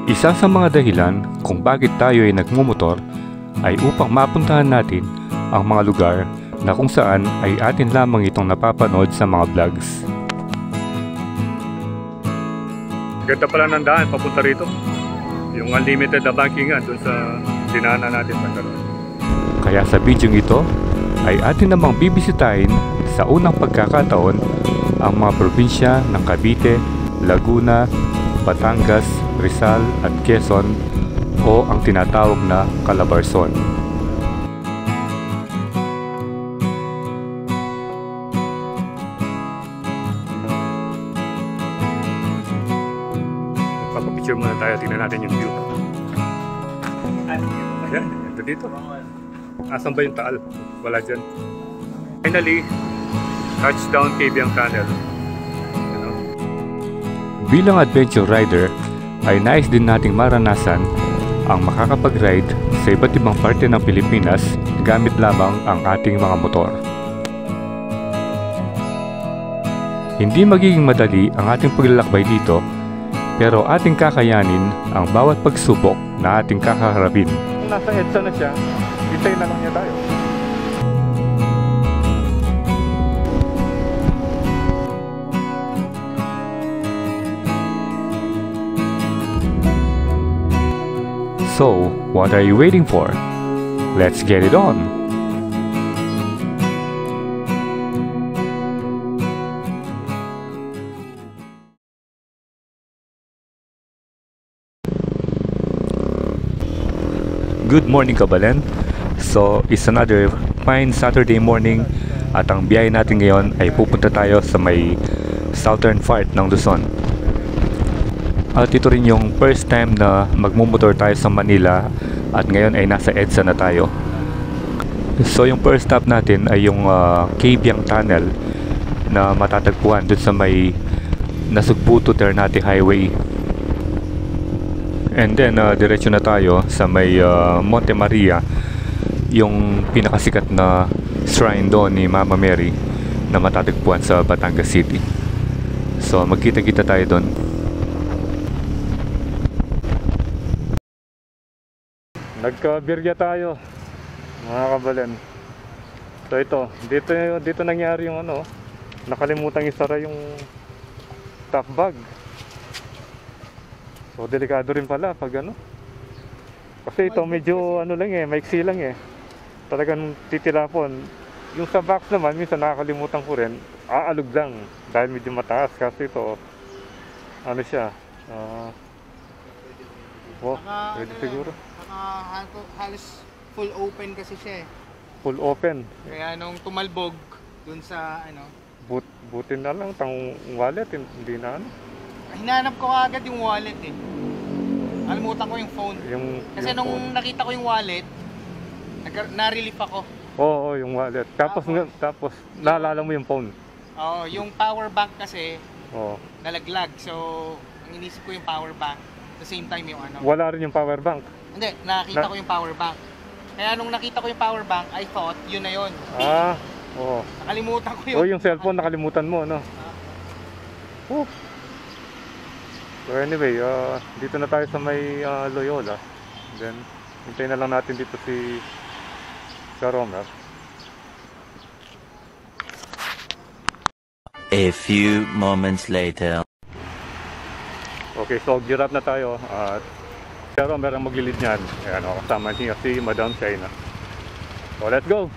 Isa sa mga dahilan kung bakit tayo ay nagmumotor ay upang mapuntahan natin ang mga lugar na kung saan ay atin lamang itong napapanood sa mga vlogs. Ganda pala ng daan papunta rito. Yung unlimited na bankingan dun sa dinaanan natin sa karon. Kaya sa video ito ay atin namang bibisitahin sa unang pagkakataon ang mga probinsya ng Cavite, Laguna, Batangas, Rizal at Quezon o ang tinatawag na Calabarzon. Papapicture muna tayo, tingnan natin yung view. Ayan, ito dito. Asan ba yung Taal? Wala dyan. Finally, touchdown Cabiang Tunnel. Bilang adventure rider, ay nais din nating maranasan ang makakapag-ride sa iba't ibang parte ng Pilipinas gamit lamang ang ating mga motor. Hindi magiging madali ang ating paglalakbay dito, pero ating kakayanin ang bawat pagsubok na ating kakaharapin. Kung nasa EDSA na siya, hintayin na lang niya tayo. So, what are you waiting for? Let's get it on! Good morning, Kabalen! So, it's another fine Saturday morning at ang biyahe natin ngayon ay pupunta tayo sa may southern part ng Luzon. At ito rin yung first time na magmumotor tayo sa Manila at ngayon ay nasa EDSA na tayo. So yung first stop natin ay yung Cabiang Tunnel na matatagpuan dun sa may Nasugbu to Ternate Highway. And then diretso na tayo sa may Monte Maria, yung pinakasikat na shrine doon ni Mama Mary na matatagpuan sa Batangas City. So magkita-kita tayo doon. Nagkabirya tayo, mga Kabalen. So ito, dito nangyari yung nakalimutang isara yung top bag. So delikado rin pala pag kasi ito medyo lang maiksi lang talagang titilapon. Yung sa box naman, minsan nakakalimutan ko rin, aalog lang dahil medyo mataas kasi ito siya pwede siguro. Halos full open kasi siya Full open. Kaya nung tumalbog dun sa butin na lang tang wallet, hindi na Hinanap ko agad yung wallet Nalimutan ko yung phone. Kasi nung phone, nakita ko yung wallet, na-relief ako. Oo, yung wallet. Tapos naalala mo yung phone. Oo, yung power bank kasi nalaglag. So, ang inisip ko yung power bank. At the same time yung Wala rin yung power bank. Hindi, nakita ko yung power bank. Kaya nung nakita ko yung power bank, I thought yun na yun. Oo. Nakalimutan ko yun. Yung cellphone nakalimutan mo, So anyway, dito na tayo sa may Loyola. Then, hintayin na lang natin dito si Romer. A few moments later. Okay, so gear up na tayo at Romer ang maglilid niyan. Ayan, kasama niya si Madam China. So let's go!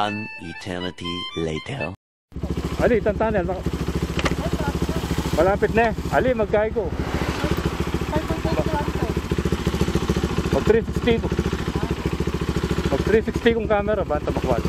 One eternity later. Ali, itang tunnel. Malapit na eh. Ali, magkaya ko. Mag 360 ko. Mag 360 kong camera, banta makwal.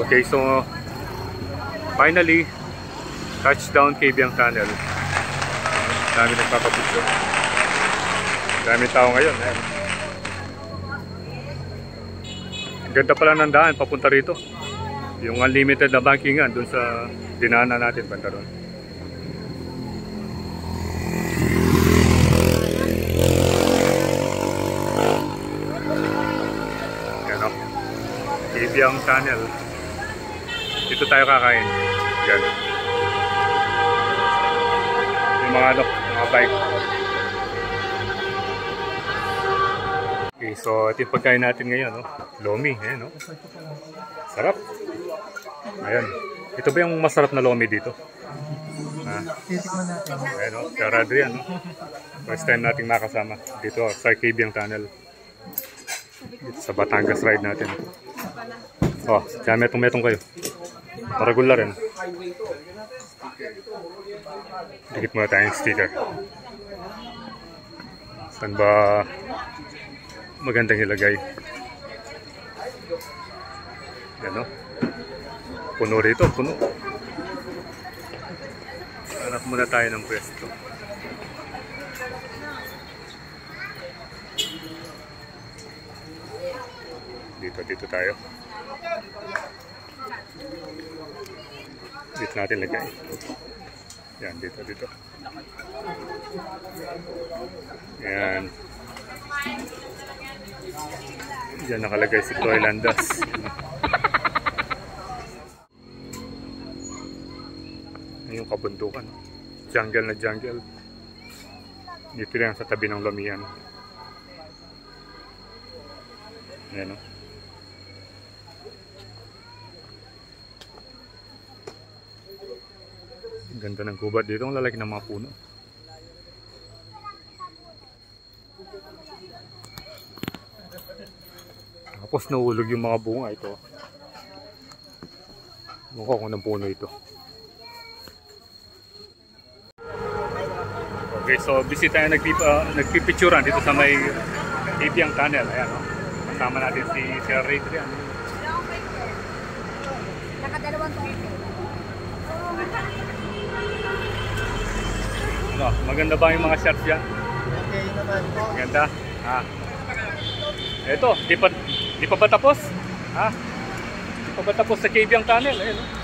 Okay, so finally touchdown Kabyang Tunnel. Dami nagpapapicture. Dami tao ngayon. Ang ganda pala ng daan papunta rito. Yung unlimited na bankingan dun sa dinaanan natin banda ron. Yan o. Kabyang Tunnel. Dito tayo kakain. Yan. Yung mga mga bike. Okay, so ito yung pagkain natin ngayon, no? Lomi, ayan, no? Sarap. Ayan. Ito ba yung masarap na lomi dito? Titikman natin. Ayan, no? Sir Adrian, no? First time nating makasama dito sa Kabyang Tunnel. Dito sa Batangas ride natin. Oh, kaya metong-metong kayo. Regular yan. Dikit muna tayong sticker. Saan ba magandang ilagay? Yan, no? Puno rito, puno. Hanap muna tayo ng pwesto. Dito tayo. Dito natin lagay. Yan, dito. Yan. Diyan nakalagay si Troy Landas. Yung kabundukan. Jungle na jungle. Dito lang sa tabi ng Lomian. Yan, no? Ganda ng gubat dito, ang lalaki ng mga puno. Tapos nahulog yung mga bunga ito. Mukha kung anong puno ito. Okay, so busy tayo nagpipicturan dito sa may Kabyang Tunnel. Ayan, no? Kasama natin si Sir Adrian. Nakadalawang tuwing. No, maganda ba yung mga shots yan? Okay naman po. Maganda. Ito, di pa ba tapos? Di pa ba tapos sa Kabyang Tunnel? Ayun, no?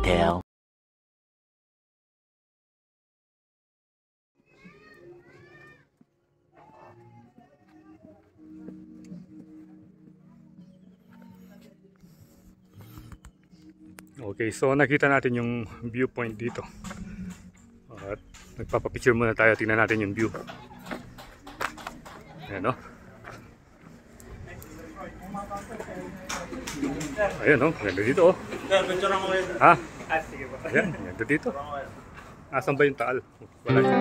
later. Okay, so nakita natin yung viewpoint dito. At nagpapapicture muna tayo, tingnan natin yung view. Ayan, no? Ayan, no? Ganda dito, oh. Ha? Ayan, ganda dito. Asan ba yung taal? Wala siya.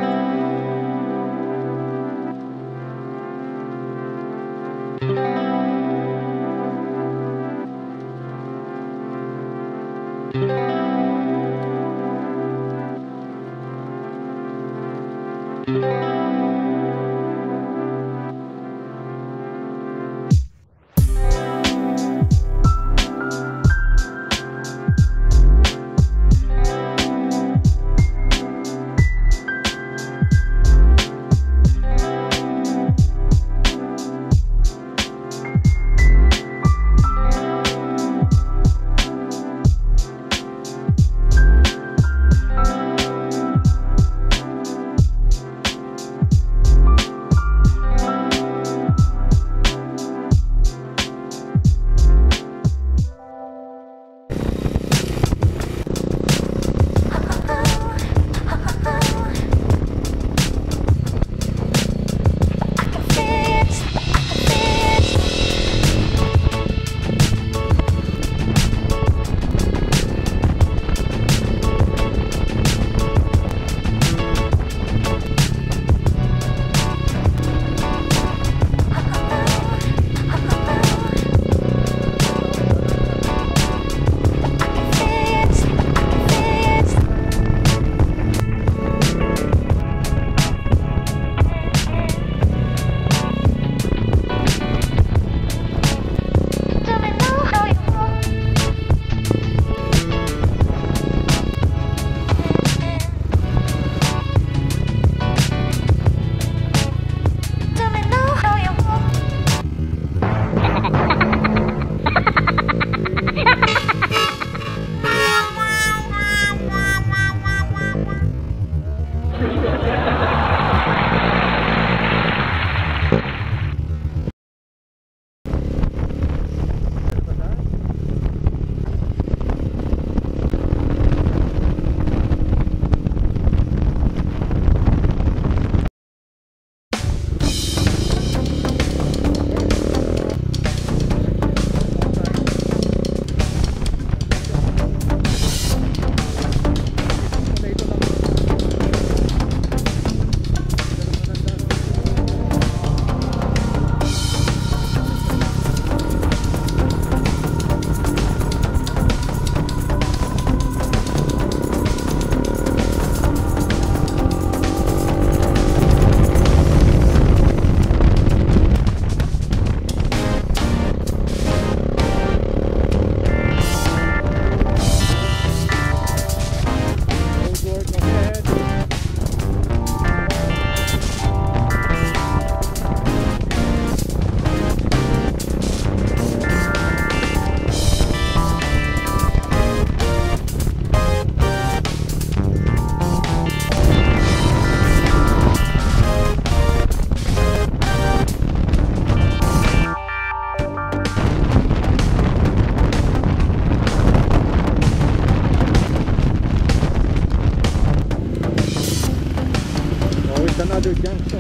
Another junction.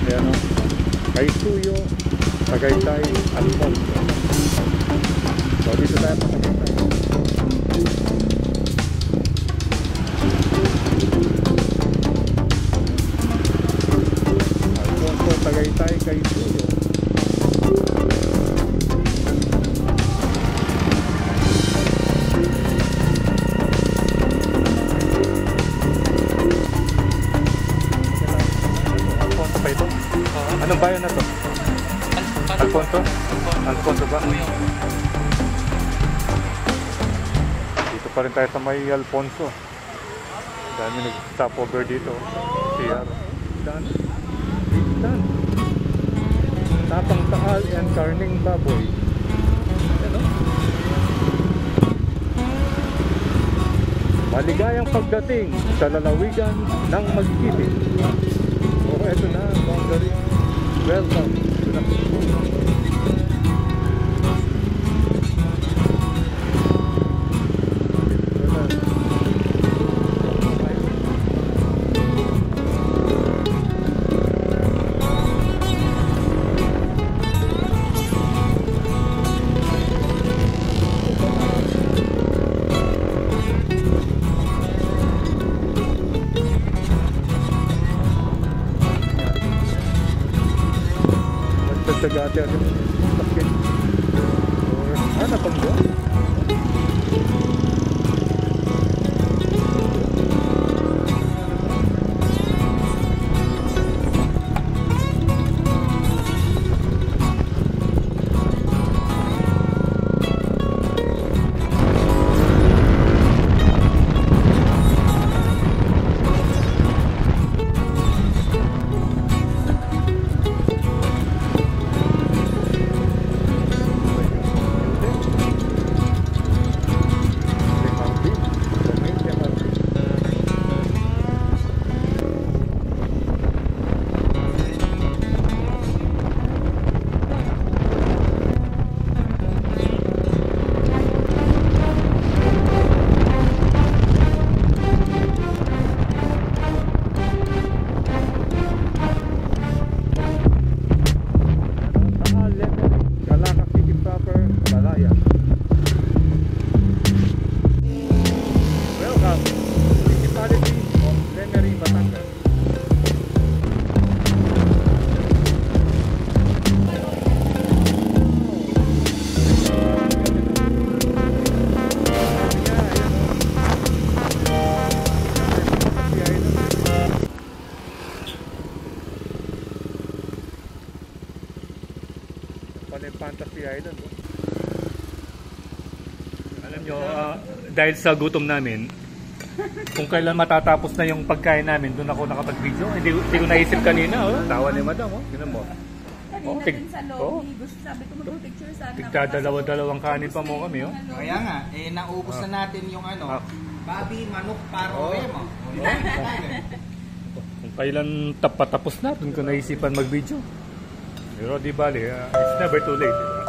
Ayan, no? Kaisuyo, Tagaytay, Alfonso. So dito tayo sa Tagaytay. Alfonso, Tagaytay, Kaisuyo. Anong bayan na to? Alfonso? Alfonso ba? Dito pa rin tayo sa may Alfonso. Dami nag-stopover dito. CR. Dan. Dan. Tapang Taal and Karning Baboy. Ano? Maligayang pagdating sa lalawigan ng Magkibig. Oh, eto na, boundary. Welcome to the Sagate yung basket or napanggo. Fantasy Island. Alam nyo, dahil sa gutom namin, kung kailan matatapos na yung pagkain namin, doon ako nakapag-video. Hindi ko naisip kanina. Tawa ni madam. Gano'n mo. Kanina sa lobby, gusto sabi ko mag-picture sana. Tigdadalawa-dalawang kanin pa mo kami. Kaya nga, naubos na natin yung babi, manok, paro, mo. Kung kailan patapos na, doon ko naisipan mag-video. Pero di bali, it's never too late. Diba?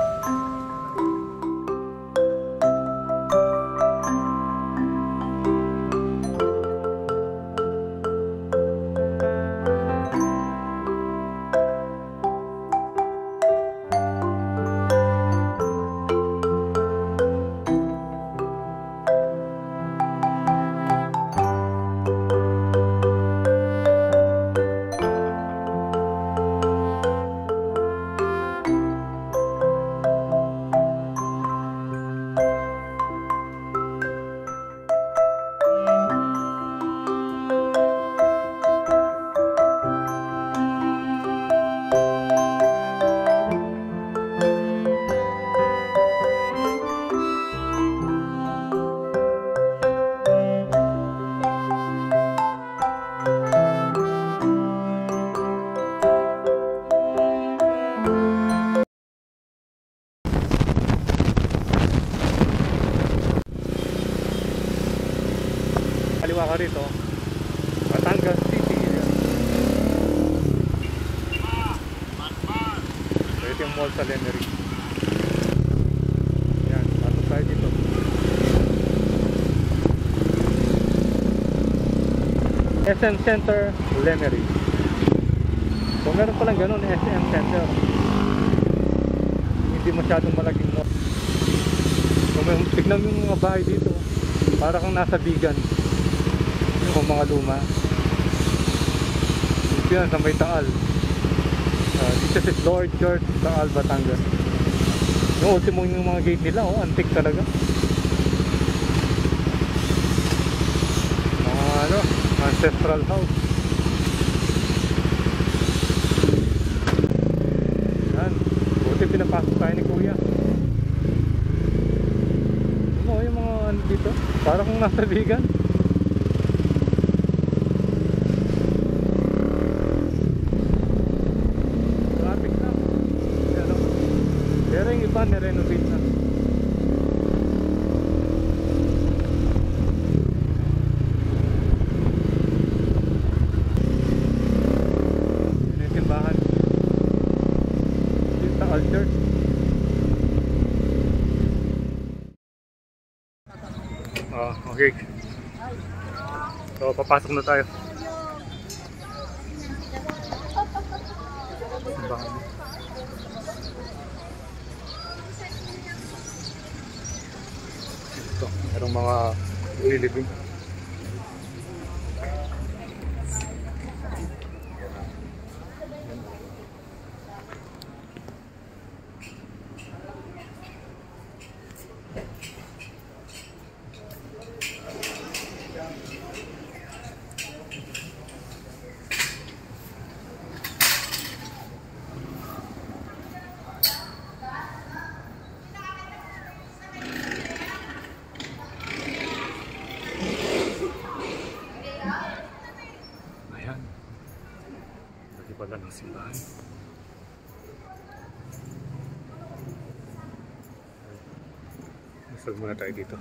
Kaliwa ka rito, Batangas City. So ito yung mall sa Lemery. Yan, pasok tayo dito. SM Center, Lemery. So meron palang ganun, SM Center. Hindi masyadong malaging mall. So tignan mo yung mga bahay dito, para kang nasa Bigan. Yung mga luma. Dito yan sa may Taal. This is Lord Church, Taal, Batangas. Yung ultimo yung mga gate nila, antique talaga. Mga ancestral house. Yan, buti pinapasok tayo ni Kuya. Yung mga dito, para kung nasa Bigan. Pero yung iba nirenovate na. gate. So, papasok na tayo. Simbahan. Ito, merong mga lilibing. Ayan. Lagi pala ng simbahan. Masal muna tayo dito.